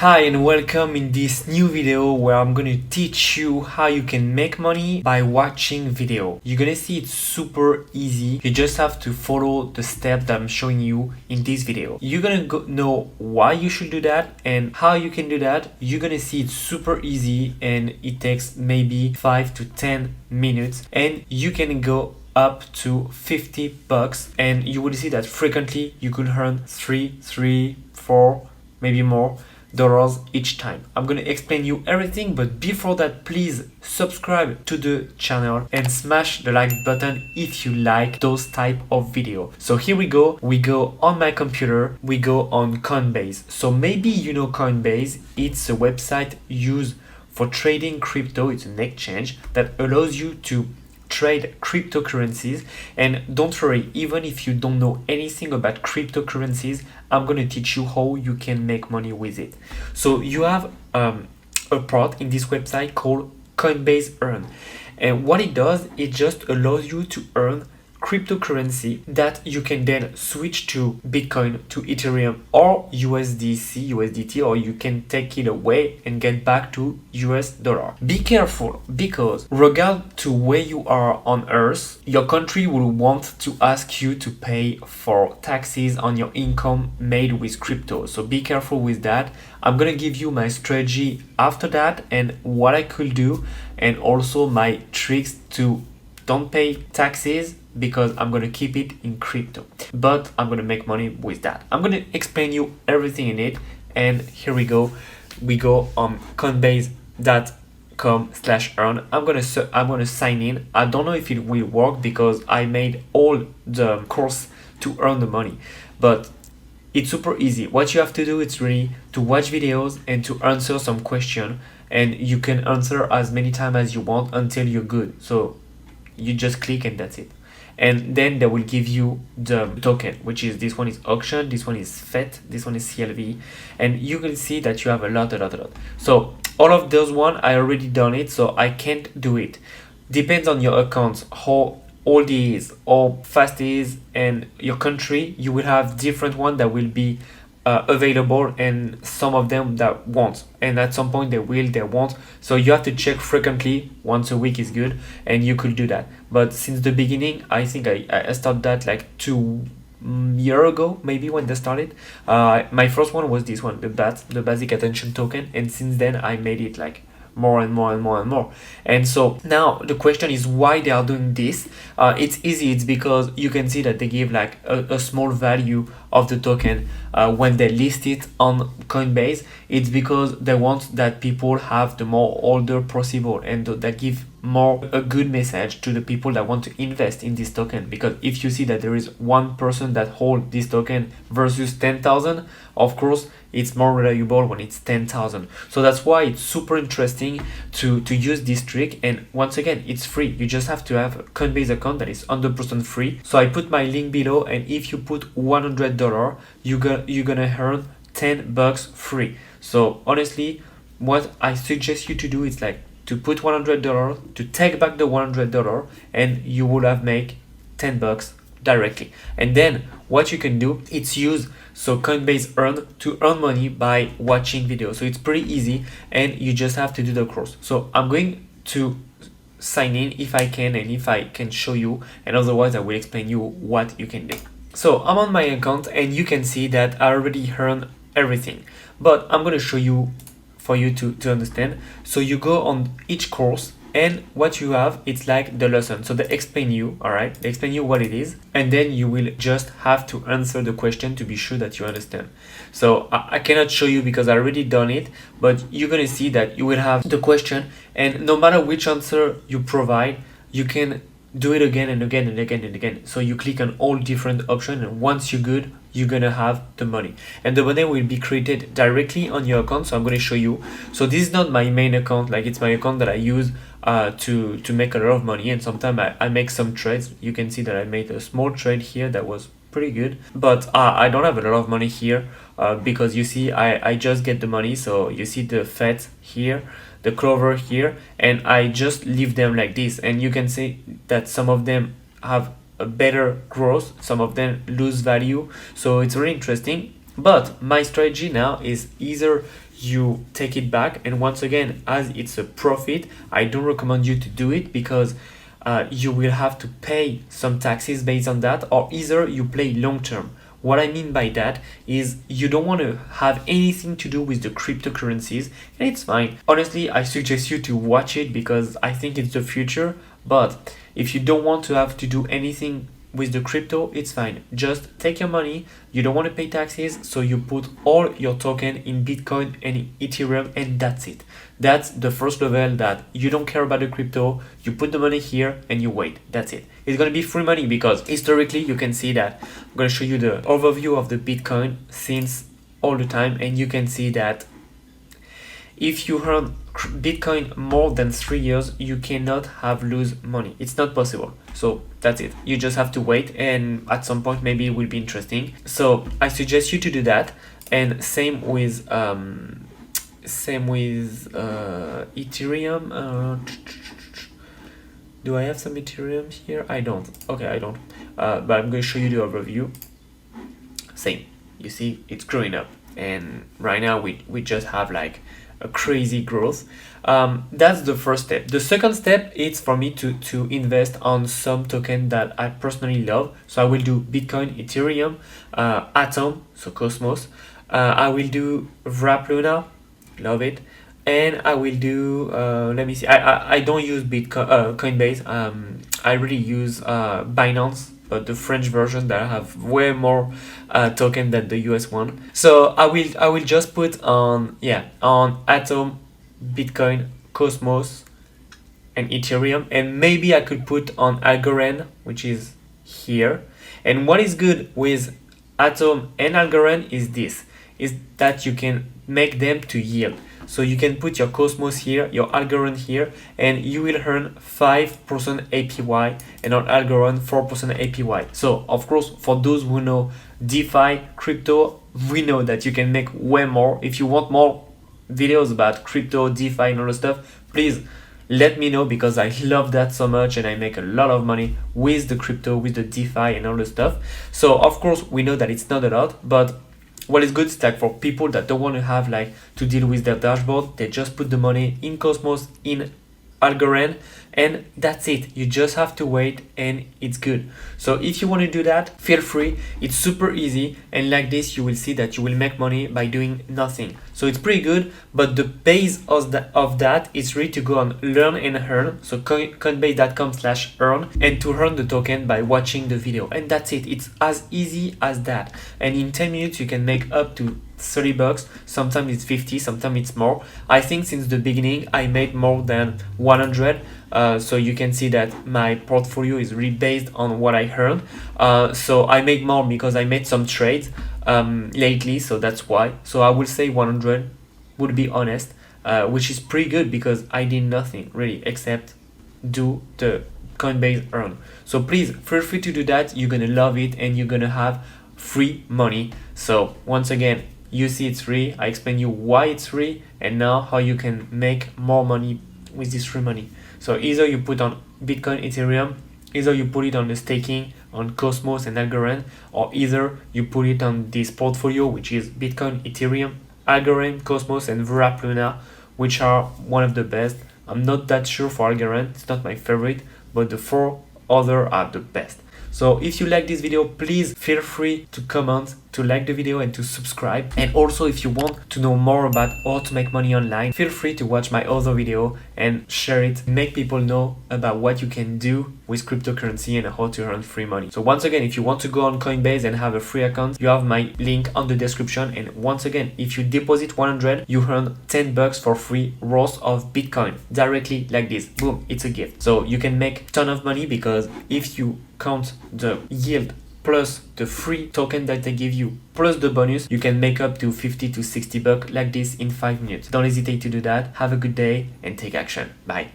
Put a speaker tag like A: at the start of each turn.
A: Hi and welcome in this new video where I'm gonna teach you how you can make money by watching video. You're gonna see it's super easy. You just have to follow the steps that I'm showing you in this video. You're gonna know why you should do that and how you can do that. You're gonna see it's super easy and it takes maybe 5 to 10 minutes and you can go up to $50 and you will see that frequently you could earn 3, 4, maybe more dollars each time. I'm gonna explain you everything, but before that, please subscribe to the channel and smash the like button if you like those type of video. So here we go on my computer, we go on Coinbase. So maybe you know Coinbase, it's a website used for trading crypto. It's an exchange that allows you to trade cryptocurrencies. And don't worry, even if you don't know anything about cryptocurrencies, I'm going to teach you how you can make money with it. So you have a part in this website called Coinbase Earn, and what it does, it just allows you to earn cryptocurrency that you can then switch to Bitcoin, to Ethereum or USDT, or you can take it away and get back to US dollar. Be careful, because regard to where you are on earth, your country will want to ask you to pay for taxes on your income made with crypto. So be careful with that. I'm gonna give you my strategy after that and what I could do, and also my tricks to don't pay taxes, because I'm gonna keep it in crypto, but I'm gonna make money with that. I'm gonna explain you everything in it, and here we go. We go on coinbase.com/earn. I'm gonna sign in. I don't know if it will work because I made all the course to earn the money, but it's super easy. What you have to do is really to watch videos and to answer some question, and you can answer as many times as you want until you're good. So you just click and that's it. And then they will give you the token, which is, this one is auction, this one is FET, this one is CLV, and you can see that you have a lot. So all of those one I already done it, so I can't do it. Depends on your account, how old it is, how fast it is, and your country. You will have different one that will be available, and some of them that won't, and at some point they won't. So you have to check frequently. Once a week is good, and you could do that. But since the beginning, I think I started that like 2 years ago, maybe, when they started. My first one was this one, the basic attention token, and since then I made it like more and more. And so now the question is why they are doing this. It's easy. It's because you can see that they give like a small value of the token when they list it on Coinbase. It's because they want that people have the more order possible, and that give more a good message to the people that want to invest in this token. Because if you see that there is one person that hold this token versus 10,000, of course it's more reliable when it's 10,000. So that's why it's super interesting to use this trick. And once again, it's free. You just have to have a Coinbase account that is 100% free. So I put my link below, and if you put $100, you're gonna earn $10 free. So honestly, what I suggest you to do is like to put $100, to take back the $100, and you will have made $10 directly. And then what you can do, it's use Coinbase Earn to earn money by watching videos. So it's pretty easy, and you just have to do the course. So I'm going to sign in if I can, and if I can show you, and otherwise I will explain you what you can do. So I'm on my account, and you can see that I already earned everything, but I'm going to show you for you to understand. So you go on each course, and what you have, it's like the lesson. So they explain you, all right? They explain you what it is, and then you will just have to answer the question to be sure that you understand. So I cannot show you because I already done it, but you're gonna see that you will have the question, and no matter which answer you provide, you can do it again and again and again and again. So you click on all different options, and once you're good, you're gonna have the money, and the money will be created directly on your account. So I'm gonna show you. So this is not my main account, like it's my account that I use to make a lot of money, and sometimes I make some trades. You can see that I made a small trade here that was pretty good, but I don't have a lot of money here because you see I just get the money. So you see the FET here, the Clover here, and I just leave them like this, and you can see that some of them have a better growth, some of them lose value. So it's really interesting. But my strategy now is either you take it back. And once again, as it's a profit, I don't recommend you to do it because you will have to pay some taxes based on that, or either you play long term. What I mean by that is you don't want to have anything to do with the cryptocurrencies, and it's fine. Honestly, I suggest you to watch it because I think it's the future. But if you don't want to have to do anything with the crypto, it's fine. Just take your money. You don't want to pay taxes, so you put all your token in Bitcoin and Ethereum, and that's it. That's the first level, that you don't care about the crypto. You put the money here and you wait. That's it. It's gonna be free money because historically you can see that. I'm gonna show you the overview of the Bitcoin since all the time, and you can see that if you earn Bitcoin more than 3 years, you cannot have lose money. It's not possible. So that's it. You just have to wait, and at some point maybe it will be interesting. So I suggest you to do that. And same with Ethereum. Do I have some Ethereum here? I don't. Okay, I don't. But I'm going to show you the overview. Same. You see, it's growing up, and right now we just have like a crazy growth. That's the first step. The second step is for me to invest on some token that I personally love. So I will do Bitcoin, Ethereum, Atom, so Cosmos. I will do Luna, love it, and I will do let me see. I don't use Bitcoin Coinbase. I really use Binance, but the French version that have way more token than the US one. So I will just put on Atom, Bitcoin, Cosmos, and Ethereum, and maybe I could put on Algorand, which is here. And what is good with Atom and Algorand is that you can make them to yield. So you can put your Cosmos here, your Algorand here, and you will earn 5% APY, and on Algorand 4% APY. So of course, for those who know DeFi, crypto, we know that you can make way more. If you want more videos about crypto, DeFi, and all the stuff, please let me know, because I love that so much and I make a lot of money with the crypto, with the DeFi and all the stuff. So of course, we know that it's not a lot, but what is good is like for people that don't want to have like to deal with their dashboard, they just put the money in Cosmos, in Algorand, and that's it. You just have to wait and it's good. So if you want to do that, feel free. It's super easy, and like this you will see that you will make money by doing nothing. So it's pretty good, but the base of that is really to go on learn and earn. So coinbase.com/earn, and to earn the token by watching the video, and that's it. It's as easy as that, and in 10 minutes you can make up to $30. Sometimes it's 50, sometimes it's more. I think since the beginning I made more than 100. So you can see that my portfolio is really based on what I earned. So I make more because I made some trades lately, so that's why. So I would say 100 would be honest, which is pretty good because I did nothing really except do the Coinbase earn. So please feel free to do that. You're gonna love it and you're gonna have free money. So once again, you see it's free. I explain you why it's free and now how you can make more money with this free money. So either you put on Bitcoin, Ethereum, either you put it on the staking on Cosmos and Algorand, or either you put it on this portfolio, which is Bitcoin, Ethereum, Algorand, Cosmos, and Luna, which are one of the best. I'm not that sure for Algorand, it's not my favorite, but the 4 other are the best. So if you like this video, please feel free to comment, to like the video and to subscribe. And also if you want to know more about how to make money online, feel free to watch my other video and share it. Make people know about what you can do with cryptocurrency and how to earn free money. So once again, if you want to go on Coinbase and have a free account, you have my link on the description. And once again, if you deposit 100, you earn $10 for free worth of Bitcoin directly like this. Boom, it's a gift. So you can make a ton of money because if you count the yield plus the free token that they give you plus the bonus, you can make up to 50 to $60 like this in 5 minutes. Don't hesitate to do that. Have a good day and take action. Bye.